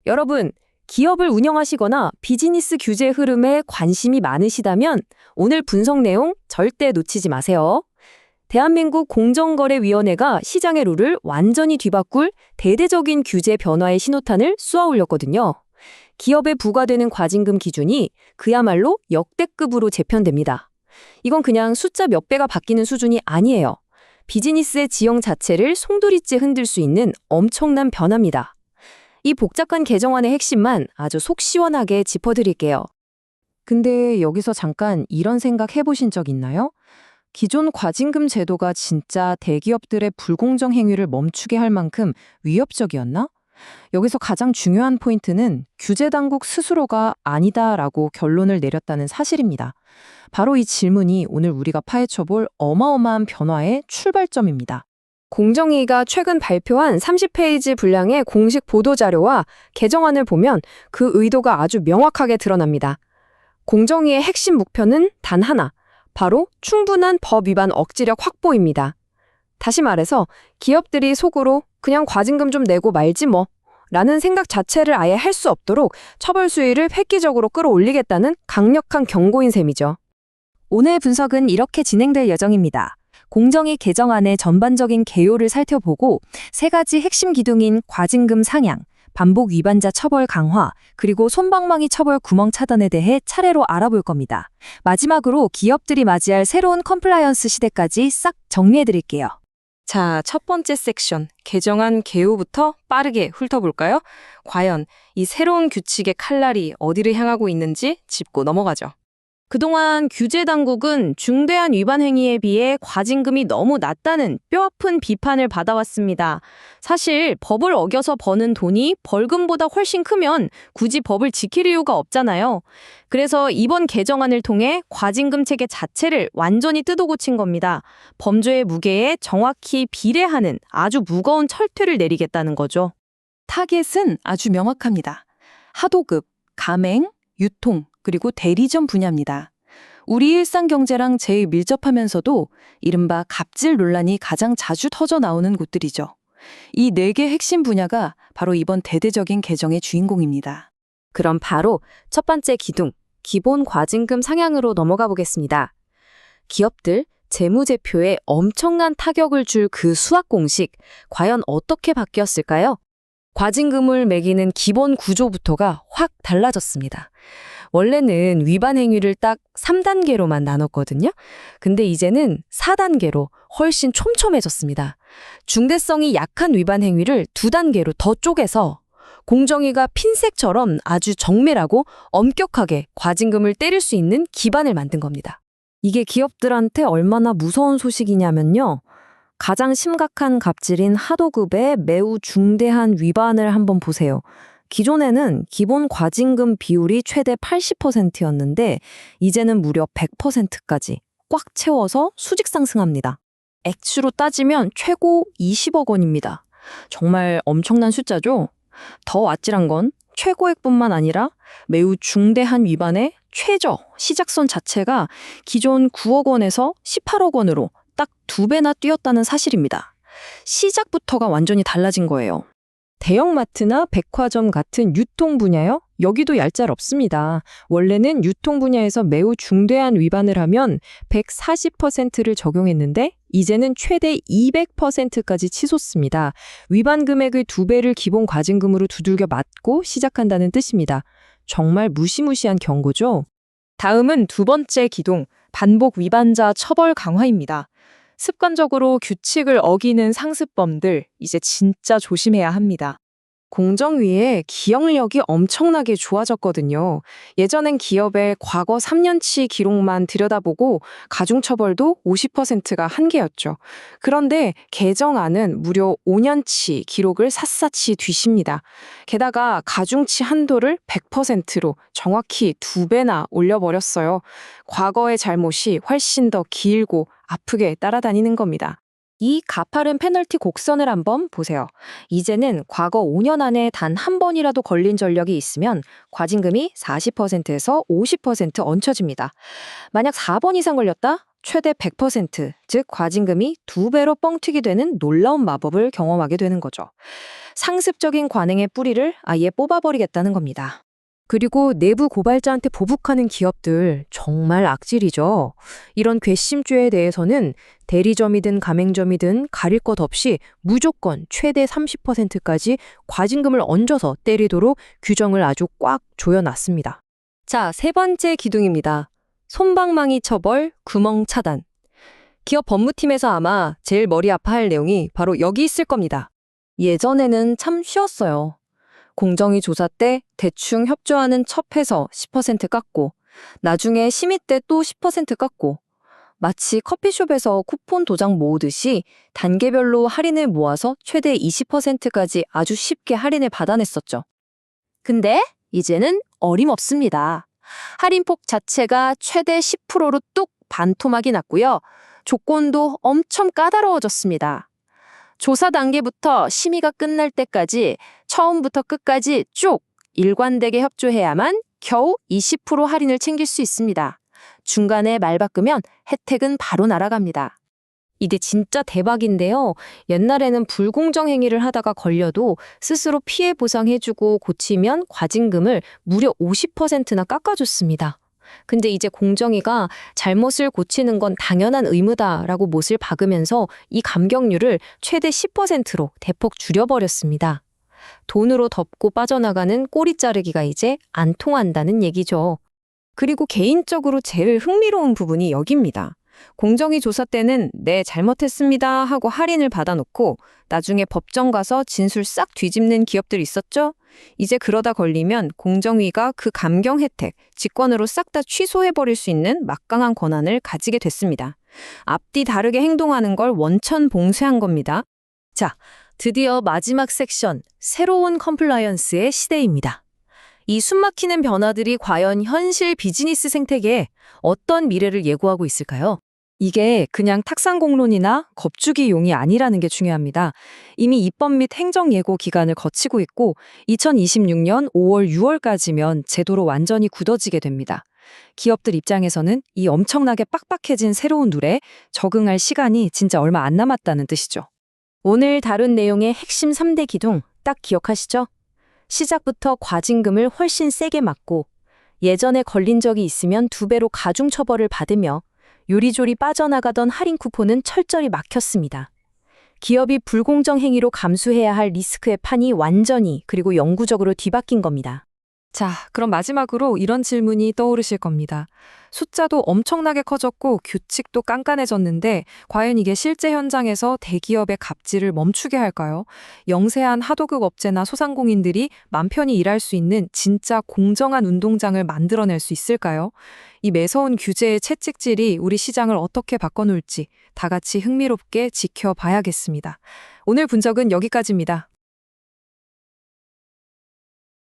여러분, 기업을 운영하시거나 비즈니스 규제 흐름에 관심이 많으시다면 오늘 분석 내용 절대 놓치지 마세요. 대한민국 공정거래위원회가 시장의 룰을 완전히 뒤바꿀 대대적인 규제 변화의 신호탄을 쏘아 올렸거든요. 기업에 부과되는 과징금 기준이 그야말로 역대급으로 재편됩니다. 이건 그냥 숫자 몇 배가 바뀌는 수준이 아니에요. 비즈니스의 지형 자체를 송두리째 흔들 수 있는 엄청난 변화입니다. 이 복잡한 개정안의 핵심만 아주 속 시원하게 짚어드릴게요. 근데 여기서 잠깐 이런 생각 해보신 적 있나요? 기존 과징금 제도가 진짜 대기업들의 불공정 행위를 멈추게 할 만큼 위협적이었나? 여기서 가장 중요한 포인트는 규제 당국 스스로가 아니다라고 결론을 내렸다는 사실입니다. 바로 이 질문이 오늘 우리가 파헤쳐볼 어마어마한 변화의 출발점입니다. 공정위가 최근 발표한 30페이지 분량의 공식 보도자료와 개정안을 보면 그 의도가 아주 명확하게 드러납니다. 공정위의 핵심 목표는 단 하나, 바로 충분한 법 위반 억지력 확보입니다. 다시 말해서 기업들이 속으로 그냥 과징금 좀 내고 말지 뭐 라는 생각 자체를 아예 할 수 없도록 처벌 수위를 획기적으로 끌어올리겠다는 강력한 경고인 셈이죠. 오늘 분석은 이렇게 진행될 예정입니다. 공정위 개정안의 전반적인 개요를 살펴보고 세 가지 핵심 기둥인 과징금 상향, 반복 위반자 처벌 강화, 그리고 솜방망이 처벌 구멍 차단에 대해 차례로 알아볼 겁니다. 마지막으로 기업들이 맞이할 새로운 컴플라이언스 시대까지 싹 정리해드릴게요. 자, 첫 번째 섹션, 개정안 개요부터 빠르게 훑어볼까요? 과연 이 새로운 규칙의 칼날이 어디를 향하고 있는지 짚고 넘어가죠. 그동안 규제 당국은 중대한 위반 행위에 비해 과징금이 너무 낮다는 뼈아픈 비판을 받아왔습니다. 사실 법을 어겨서 버는 돈이 벌금보다 훨씬 크면 굳이 법을 지킬 이유가 없잖아요. 그래서 이번 개정안을 통해 과징금 체계 자체를 완전히 뜯어고친 겁니다. 범죄의 무게에 정확히 비례하는 아주 무거운 철퇴를 내리겠다는 거죠. 타겟은 아주 명확합니다. 하도급, 가맹, 유통, 그리고 대리점 분야입니다. 우리 일상 경제랑 제일 밀접하면서도 이른바 갑질 논란이 가장 자주 터져 나오는 곳들이죠. 이 네 개 핵심 분야가 바로 이번 대대적인 개정의 주인공입니다. 그럼 바로 첫 번째 기둥, 기본 과징금 상향으로 넘어가 보겠습니다. 기업들 재무제표에 엄청난 타격을 줄 그 수학 공식, 과연 어떻게 바뀌었을까요? 과징금을 매기는 기본 구조부터가 확 달라졌습니다. 원래는 위반 행위를 딱 3단계로만 나눴거든요. 근데 이제는 4단계로 훨씬 촘촘해졌습니다. 중대성이 약한 위반 행위를 2단계로 더 쪼개서 공정위가 핀셋처럼 아주 정밀하고 엄격하게 과징금을 때릴 수 있는 기반을 만든 겁니다. 이게 기업들한테 얼마나 무서운 소식이냐면요. 가장 심각한 갑질인 하도급의 매우 중대한 위반을 한번 보세요. 기존에는 기본 과징금 비율이 최대 80%였는데 이제는 무려 100%까지 꽉 채워서 수직 상승합니다. 액수로 따지면 최고 20억 원입니다. 정말 엄청난 숫자죠? 더 아찔한 건 최고액뿐만 아니라 매우 중대한 위반의 최저 시작선 자체가 기존 9억 원에서 18억 원으로 딱 2배나 뛰었다는 사실입니다. 시작부터가 완전히 달라진 거예요. 대형마트나 백화점 같은 유통 분야요? 여기도 얄짤없습니다. 원래는 유통 분야에서 매우 중대한 위반을 하면 140%를 적용했는데 이제는 최대 200%까지 치솟습니다. 위반 금액의 2배를 기본 과징금으로 두들겨 맞고 시작한다는 뜻입니다. 정말 무시무시한 경고죠? 다음은 두 번째 기둥, 반복 위반자 처벌 강화입니다. 습관적으로 규칙을 어기는 상습범들, 이제 진짜 조심해야 합니다. 공정위의 기억력이 엄청나게 좋아졌거든요. 예전엔 기업의 과거 3년치 기록만 들여다보고 가중처벌도 50%가 한계였죠. 그런데 개정안은 무려 5년치 기록을 샅샅이 뒤집니다. 게다가 가중치 한도를 100%로 정확히 2배나 올려버렸어요. 과거의 잘못이 훨씬 더 길고 아프게 따라다니는 겁니다. 이 가파른 페널티 곡선을 한번 보세요. 이제는 과거 5년 안에 단 한 번이라도 걸린 전력이 있으면 과징금이 40%에서 50% 얹혀집니다. 만약 4번 이상 걸렸다? 최대 100%, 즉 과징금이 2배로 뻥튀기 되는 놀라운 마법을 경험하게 되는 거죠. 상습적인 관행의 뿌리를 아예 뽑아버리겠다는 겁니다. 그리고 내부 고발자한테 보복하는 기업들 정말 악질이죠. 이런 괘씸죄에 대해서는 대리점이든 가맹점이든 가릴 것 없이 무조건 최대 30%까지 과징금을 얹어서 때리도록 규정을 아주 꽉 조여놨습니다. 자, 세 번째 기둥입니다. 솜방망이 처벌, 구멍 차단. 기업 법무팀에서 아마 제일 머리 아파할 내용이 바로 여기 있을 겁니다. 예전에는 참 쉬웠어요. 공정위 조사 때 대충 협조하는 첩해서 10% 깎고, 나중에 심의 때 또 10% 깎고, 마치 커피숍에서 쿠폰 도장 모으듯이 단계별로 할인을 모아서 최대 20%까지 아주 쉽게 할인을 받아냈었죠. 근데 이제는 어림없습니다. 할인폭 자체가 최대 10%로 뚝 반토막이 났고요. 조건도 엄청 까다로워졌습니다. 조사 단계부터 심의가 끝날 때까지 처음부터 끝까지 쭉 일관되게 협조해야만 겨우 20% 할인을 챙길 수 있습니다. 중간에 말 바꾸면 혜택은 바로 날아갑니다. 이게 진짜 대박인데요. 옛날에는 불공정 행위를 하다가 걸려도 스스로 피해 보상해주고 고치면 과징금을 무려 50%나 깎아줬습니다. 근데 이제 공정위가 잘못을 고치는 건 당연한 의무다라고 못을 박으면서 이 감경률을 최대 10%로 대폭 줄여버렸습니다. 돈으로 덮고 빠져나가는 꼬리 자르기가 이제 안 통한다는 얘기죠. 그리고 개인적으로 제일 흥미로운 부분이 여기입니다. 공정위 조사 때는 네, 잘못했습니다 하고 할인을 받아놓고 나중에 법정 가서 진술 싹 뒤집는 기업들 있었죠? 이제 그러다 걸리면 공정위가 그 감경 혜택, 직권으로 싹 다 취소해버릴 수 있는 막강한 권한을 가지게 됐습니다. 앞뒤 다르게 행동하는 걸 원천 봉쇄한 겁니다. 자, 드디어 마지막 섹션, 새로운 컴플라이언스의 시대입니다. 이 숨막히는 변화들이 과연 현실 비즈니스 생태계에 어떤 미래를 예고하고 있을까요? 이게 그냥 탁상공론이나 겁주기용이 아니라는 게 중요합니다. 이미 입법 및 행정 예고 기간을 거치고 있고 2026년 5월, 6월까지면 제도로 완전히 굳어지게 됩니다. 기업들 입장에서는 이 엄청나게 빡빡해진 새로운 룰에 적응할 시간이 진짜 얼마 안 남았다는 뜻이죠. 오늘 다룬 내용의 핵심 3대 기둥 딱 기억하시죠? 시작부터 과징금을 훨씬 세게 맞고 예전에 걸린 적이 있으면 2배로 가중 처벌을 받으며 요리조리 빠져나가던 할인 쿠폰은 철저히 막혔습니다. 기업이 불공정 행위로 감수해야 할 리스크의 판이 완전히 그리고 영구적으로 뒤바뀐 겁니다. 자, 그럼 마지막으로 이런 질문이 떠오르실 겁니다. 숫자도 엄청나게 커졌고 규칙도 깐깐해졌는데 과연 이게 실제 현장에서 대기업의 갑질을 멈추게 할까요? 영세한 하도급 업체나 소상공인들이 맘 편히 일할 수 있는 진짜 공정한 운동장을 만들어낼 수 있을까요? 이 매서운 규제의 채찍질이 우리 시장을 어떻게 바꿔놓을지 다 같이 흥미롭게 지켜봐야겠습니다. 오늘 분석은 여기까지입니다.